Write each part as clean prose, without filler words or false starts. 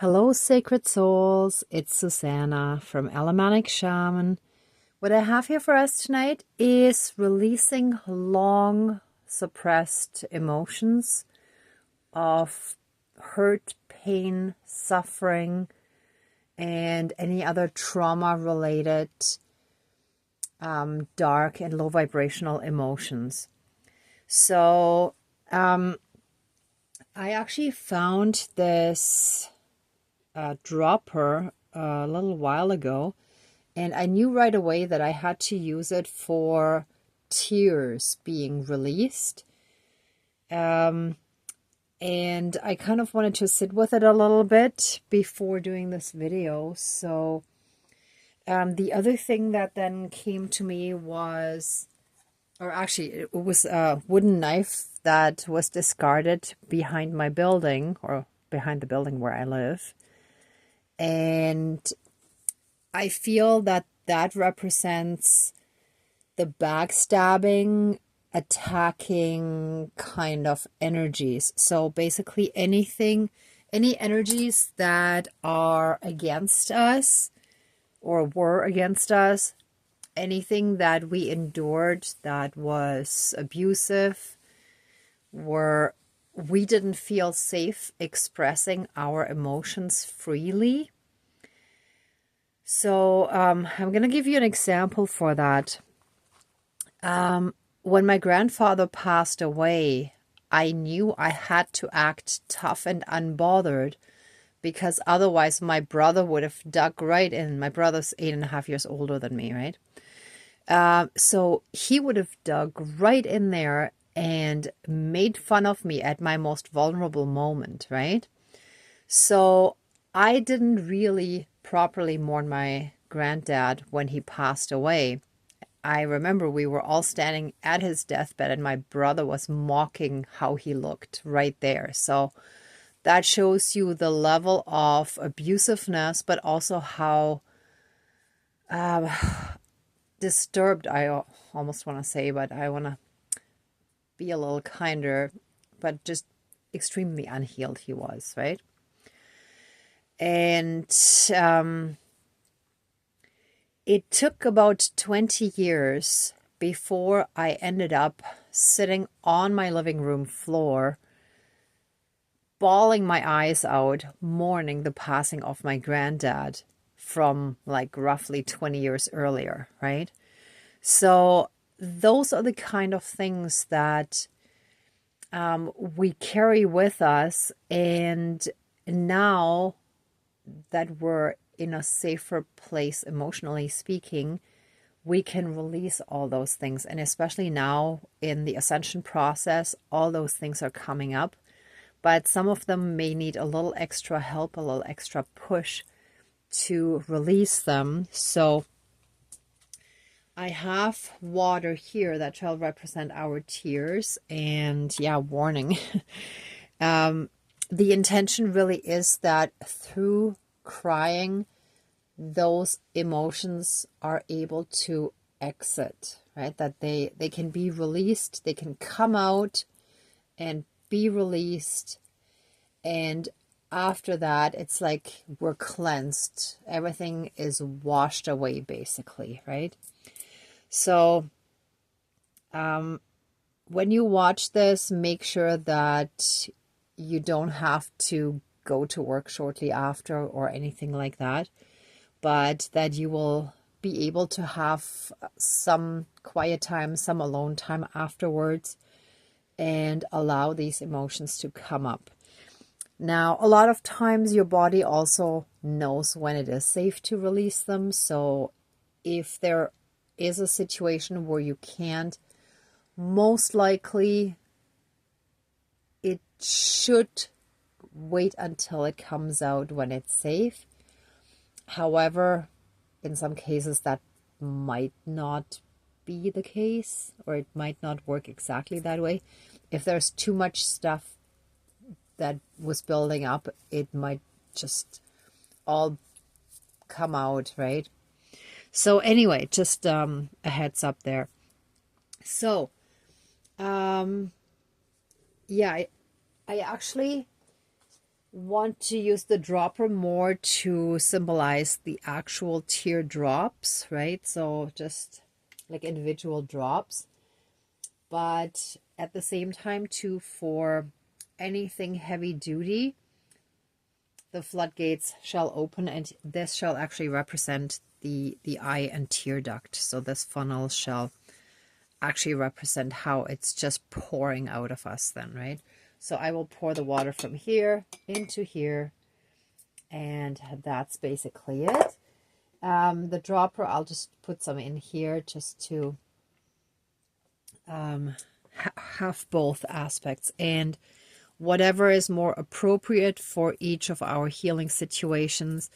Hello, sacred souls. It's Susanna from Alamanic Shaman. What I have here for us tonight is releasing long suppressed emotions of hurt, pain, suffering, and any other trauma-related dark and low vibrational emotions. So I actually found this dropper a little while ago, and I knew right away that I had to use it for tears being released. And I kind of wanted to sit with it a little bit before doing this video. So the other thing that then came to me was, or actually it was a wooden knife that was discarded behind my building, or behind the building where I live. And I feel that that represents the backstabbing, attacking kind of energies. So basically any energies that are against us or were against us, anything that we endured that was abusive, where we didn't feel safe expressing our emotions freely. So I'm going to give you an example for that. When my grandfather passed away, I knew I had to act tough and unbothered, because otherwise my brother would have dug right in. My brother's 8.5 years older than me, right? So he would have dug right in there and made fun of me at my most vulnerable moment, right? So I didn't really properly mourn my granddad when he passed away. I remember we were all standing at his deathbed and my brother was mocking how he looked right there. So that shows you the level of abusiveness, but also how disturbed, I almost want to say, but I want to be a little kinder, but just extremely unhealed he was, right? And it took about 20 years before I ended up sitting on my living room floor, bawling my eyes out, mourning the passing of my granddad from like roughly 20 years earlier, right? So those are the kind of things that we carry with us, and now that we're in a safer place emotionally speaking, we can release all those things. And especially now in the ascension process, all those things are coming up, but some of them may need a little extra help, a little extra push to release them. So I have water here that shall represent our tears, and yeah, warning. The intention really is that through crying, those emotions are able to exit, right? That they can be released, they can come out and be released. And after that, it's like we're cleansed. Everything is washed away, basically, right? So when you watch this, make sure that you don't have to go to work shortly after or anything like that, but that you will be able to have some quiet time, some alone time afterwards, and allow these emotions to come up. Now, a lot of times your body also knows when it is safe to release them. So if there is a situation where you can't, most likely it should wait until it comes out when it's safe. However, in some cases that might not be the case, or it might not work exactly that way. If there's too much stuff that was building up, it might just all come out, right? So anyway, just a heads up there. So yeah, I actually want to use the dropper more to symbolize the actual teardrops, right? So just like individual drops. But at the same time too, for anything heavy duty, the floodgates shall open, and this shall actually represent the eye and tear duct. So this funnel shall actually represent how it's just pouring out of us then, right? So I will pour the water from here into here, and that's basically it. The dropper, I'll just put some in here just to have both aspects, and whatever is more appropriate for each of our healing situations.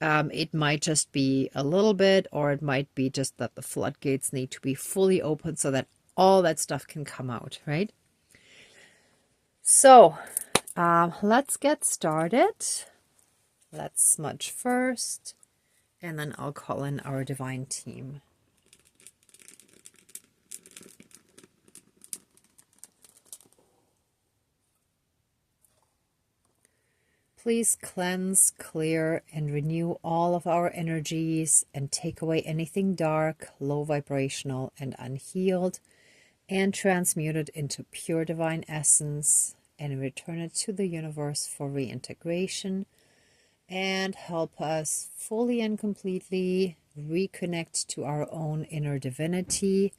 It might just be a little bit, or it might be just that the floodgates need to be fully open so that all that stuff can come out, right? So let's get started. Let's smudge first, and then I'll call in our divine team. Please cleanse, clear, and renew all of our energies and take away anything dark, low vibrational, and unhealed, and transmute it into pure divine essence and return it to the universe for reintegration, and help us fully and completely reconnect to our own inner divinity,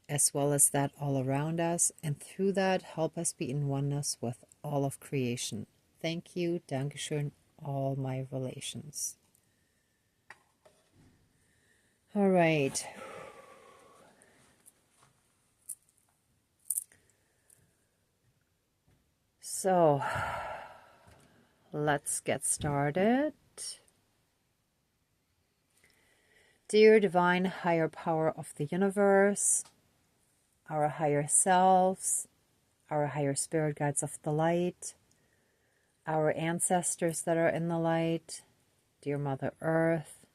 as well as that all around us, and through that help us be in oneness with all of creation. Thank you, Dankeschön, all my relations. All right. So let's get started. Dear divine higher power of the universe, our higher selves, our higher spirit guides of the light, our ancestors that are in the light, dear Mother Earth,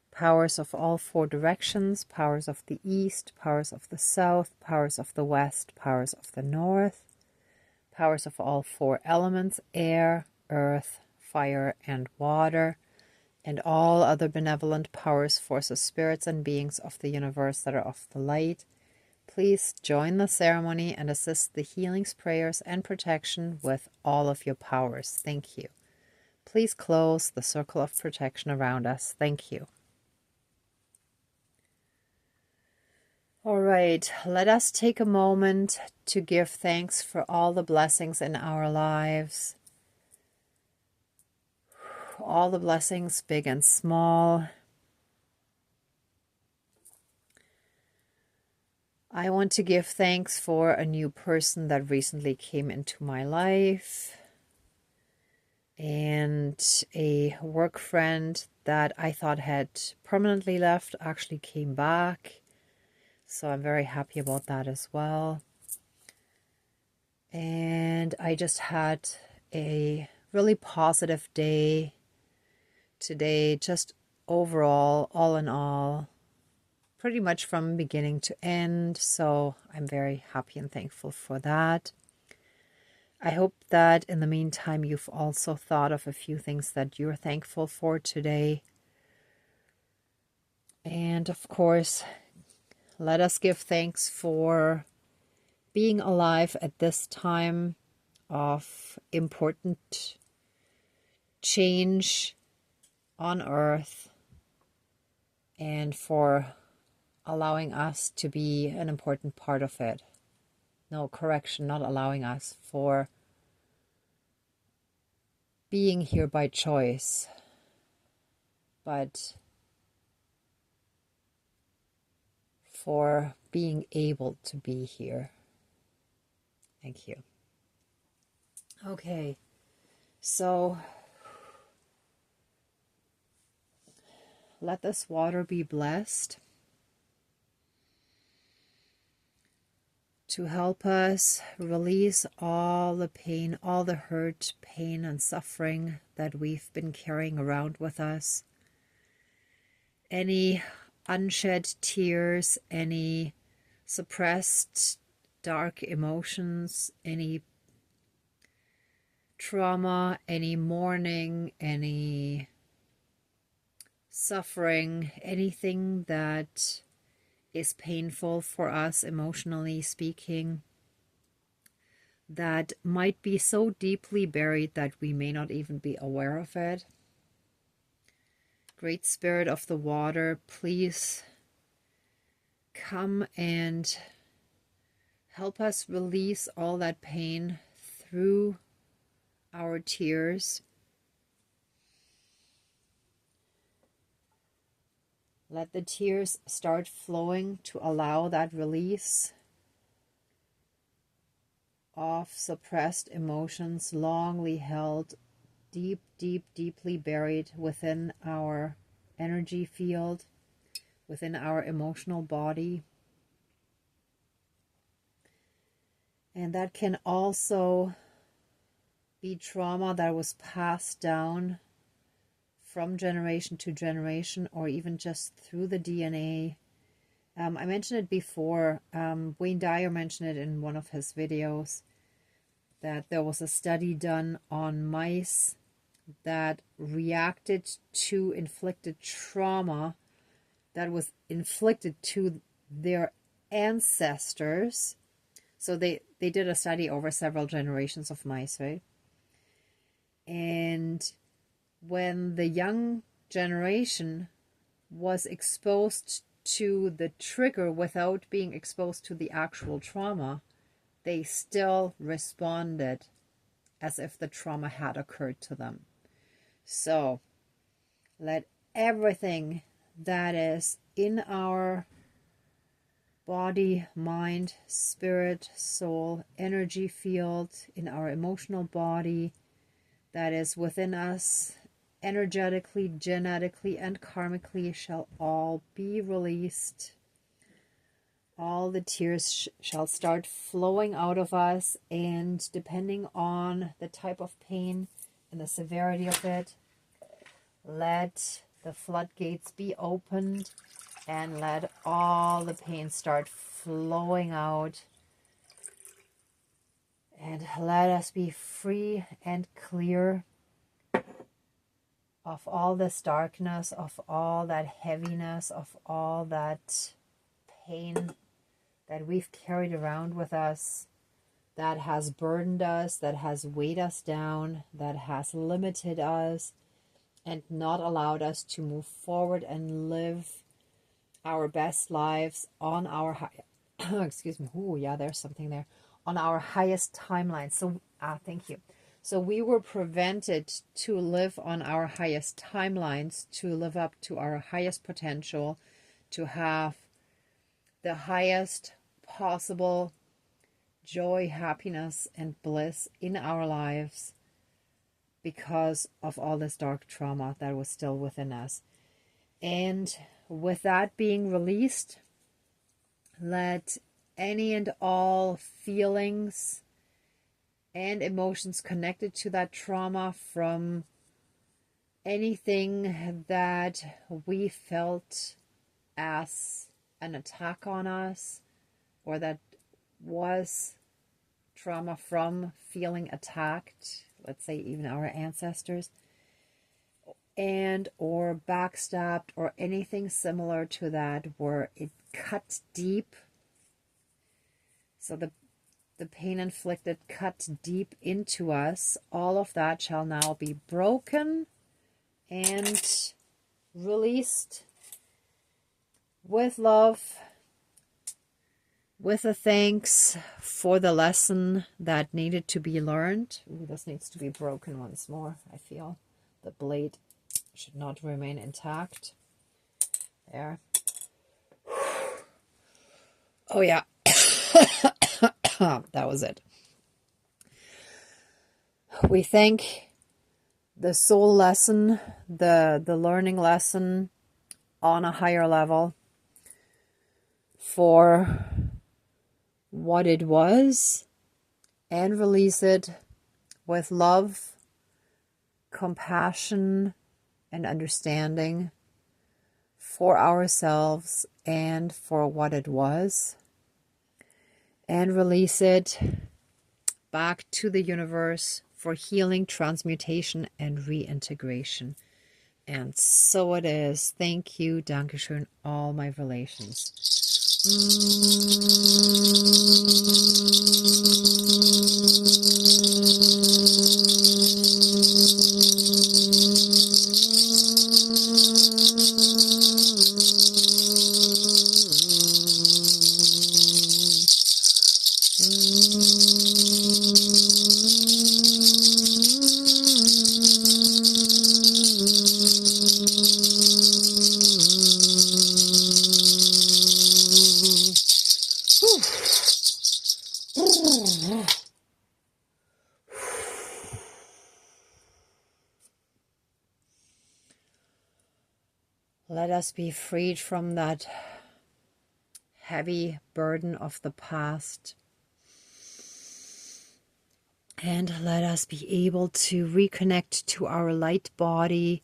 powers of all four directions, powers of the east, powers of the south, powers of the west, powers of the north, powers of all four elements, air, earth, fire, and water, and all other benevolent powers, forces, spirits, and beings of the universe that are of the light. Please join the ceremony and assist the healings, prayers, and protection with all of your powers. Thank you. Please close the circle of protection around us. Thank you. All right, let us take a moment to give thanks for all the blessings in our lives. All the blessings, big and small. I want to give thanks for a new person that recently came into my life, and a work friend that I thought had permanently left actually came back. So I'm very happy about that as well. And I just had a really positive day today, just overall, all in all, pretty much from beginning to end. So I'm very happy and thankful for that. I hope that in the meantime, you've also thought of a few things that you're thankful for today. And of course, let us give thanks for being alive at this time of important change on Earth, and for allowing us to be an important part of it. No, correction, not allowing us, for being here by choice, but for being able to be here. Thank you. Okay, so let this water be blessed to help us release all the pain, all the hurt, pain, and suffering that we've been carrying around with us. Any unshed tears, any suppressed dark emotions, any trauma, any mourning, any suffering, anything that is painful for us emotionally speaking, that might be so deeply buried that we may not even be aware of it. Great Spirit of the water, please come and help us release all that pain through our tears. Let the tears start flowing to allow that release of suppressed emotions, longly held, deeply buried within our energy field, within our emotional body. And that can also be trauma that was passed down from generation to generation, or even just through the DNA. I mentioned it before. Wayne Dyer mentioned it in one of his videos, that there was a study done on mice that reacted to inflicted trauma that was inflicted to their ancestors. So they did a study over several generations of mice, right? And when the young generation was exposed to the trigger without being exposed to the actual trauma, they still responded as if the trauma had occurred to them. So let everything that is in our body, mind, spirit, soul, energy field, in our emotional body, that is within us, energetically, genetically, and karmically, shall all be released. All the tears shall start flowing out of us, and depending on the type of pain and the severity of it, let the floodgates be opened and let all the pain start flowing out. And let us be free and clear of all this darkness, of all that heaviness, of all that pain that we've carried around with us, that has burdened us, that has weighed us down, that has limited us, and not allowed us to move forward and live our best lives on our excuse me. Oh, yeah, there's something there. On our highest timeline. So, thank you. So we were prevented to live on our highest timelines, to live up to our highest potential, to have the highest possible joy, happiness, and bliss in our lives because of all this dark trauma that was still within us. And with that being released, let any and all feelings and emotions connected to that trauma, from anything that we felt as an attack on us, or that was trauma from feeling attacked, let's say even our ancestors, and or backstabbed, or anything similar to that where it cut deep. So the pain inflicted cut deep into us. All of that shall now be broken and released with love, with a thanks for the lesson that needed to be learned. Ooh, this needs to be broken once more, I feel. The blade should not remain intact. There. Oh, yeah. That was it. We thank the soul lesson, the learning lesson on a higher level for what it was, and release it with love, compassion, and understanding for ourselves and for what it was, and release it back to the universe for healing, transmutation, and reintegration. And so it is. Thank you, Dankeschön, all my relations. Let us be freed from that heavy burden of the past. And let us be able to reconnect to our light body,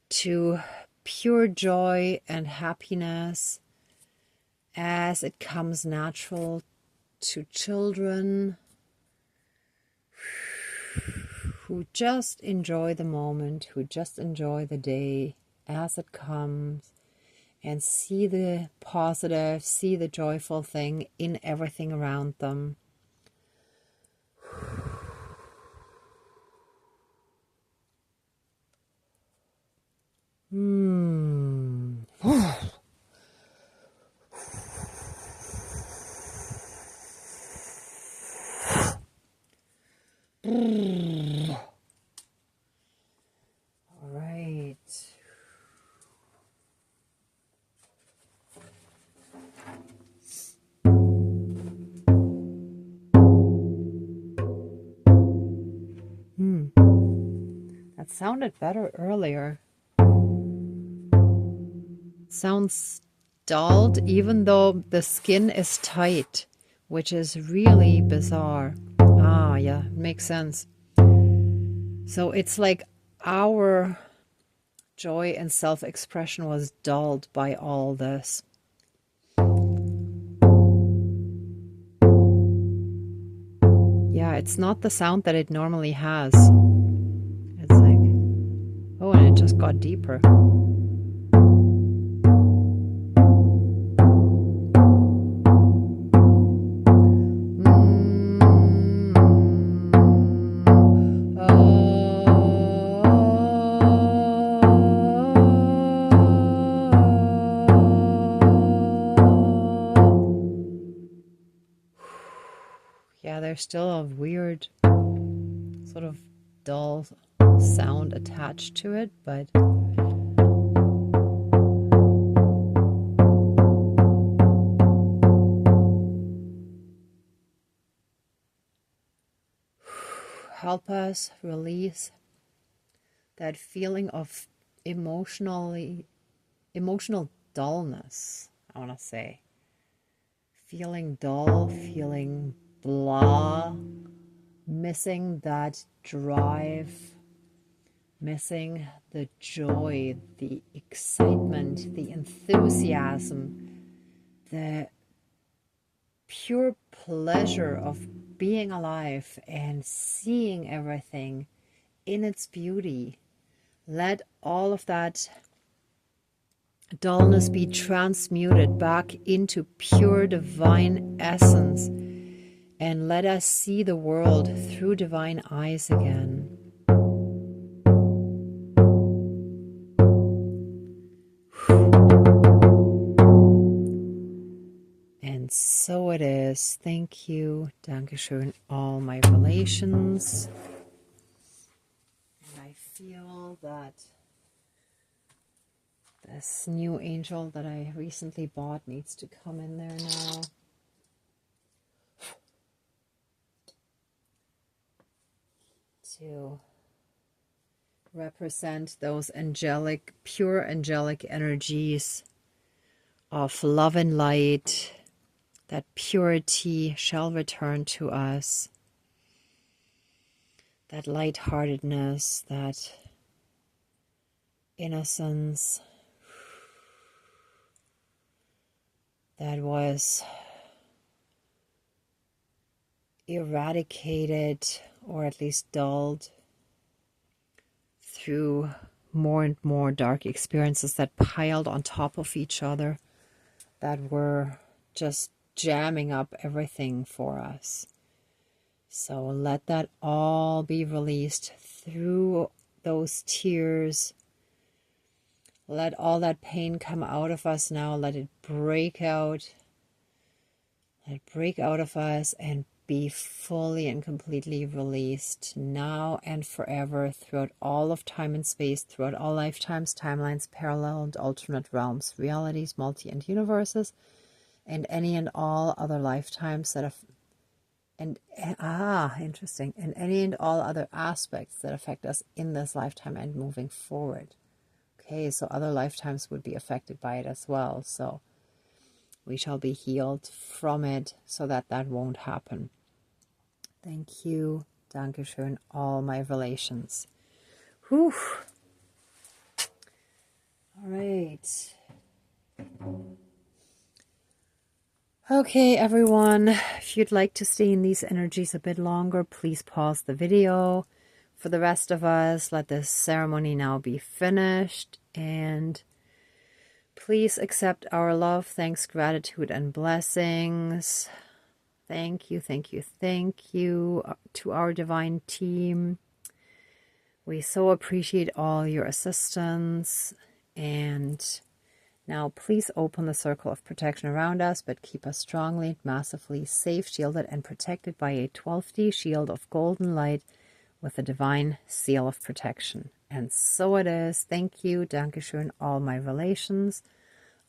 to pure joy and happiness as it comes natural to children who just enjoy the moment, who just enjoy the day as it comes, and see the positive, see the joyful thing in everything around them. All right. That sounded better earlier. Sounds dulled even though the skin is tight, which is really bizarre. Ah, yeah, makes sense. So it's like our joy and self-expression was dulled by all this. Yeah, it's not the sound that it normally has. It's like, oh, and it just got deeper. Yeah, there's still a weird sort of dull sound attached to it, but help us release that feeling of emotional dullness, I want to say. Feeling dull, feeling blah, missing that drive, missing the joy, the excitement, the enthusiasm, the pure pleasure of being alive and seeing everything in its beauty. Let all of that dullness be transmuted back into pure divine essence, and let us see the world through divine eyes again. And so it is. Thank you. Dankeschön, all my relations. And I feel that this new angel that I recently bought needs to come in there now. To represent those angelic, pure angelic energies of love and light, that purity shall return to us, that lightheartedness, that innocence that was eradicated or at least dulled through more and more dark experiences that piled on top of each other, that were just jamming up everything for us. So let that all be released through those tears. Let all that pain come out of us now. Let it break out. Let it break out of us and be fully and completely released now and forever, throughout all of time and space, throughout all lifetimes, timelines, parallel and alternate realms, realities, multi and universes, and any and all other lifetimes that have, interesting, and any and all other aspects that affect us in this lifetime and moving forward. Okay, so other lifetimes would be affected by it as well. So we shall be healed from it so that that won't happen. Thank you. Dankeschön, all my relations. Whew. All right. Okay, everyone. If you'd like to stay in these energies a bit longer, please pause the video. For the rest of us, let this ceremony now be finished. And please accept our love, thanks, gratitude, and blessings. Thank you, thank you, thank you to our divine team. We so appreciate all your assistance. And now please open the circle of protection around us, but keep us strongly, massively safe, shielded, and protected by a 12D shield of golden light with a divine seal of protection. And so it is. Thank you. Dankeschön, all my relations,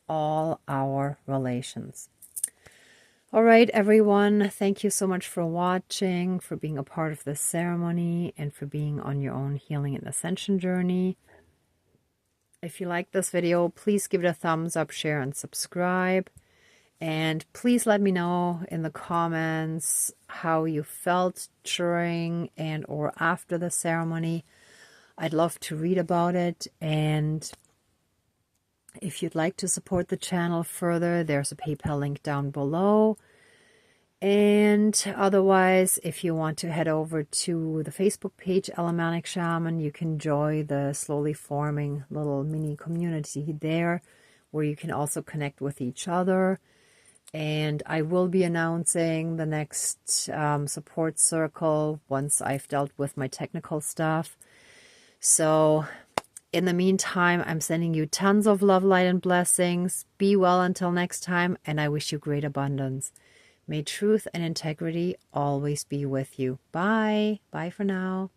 all our relations. All right, everyone, thank you so much for watching, for being a part of this ceremony, and for being on your own healing and ascension journey. If you like this video, please give it a thumbs up, share, and subscribe. And please let me know in the comments how you felt during and or after the ceremony. I'd love to read about it. And if you'd like to support the channel further, there's a PayPal link down below. And otherwise, if you want to head over to the Facebook page, Alamanic Shaman, you can join the slowly forming little mini community there, where you can also connect with each other. And I will be announcing the next support circle once I've dealt with my technical stuff. So in the meantime, I'm sending you tons of love, light, and blessings. Be well until next time, and I wish you great abundance. May truth and integrity always be with you. Bye. Bye for now.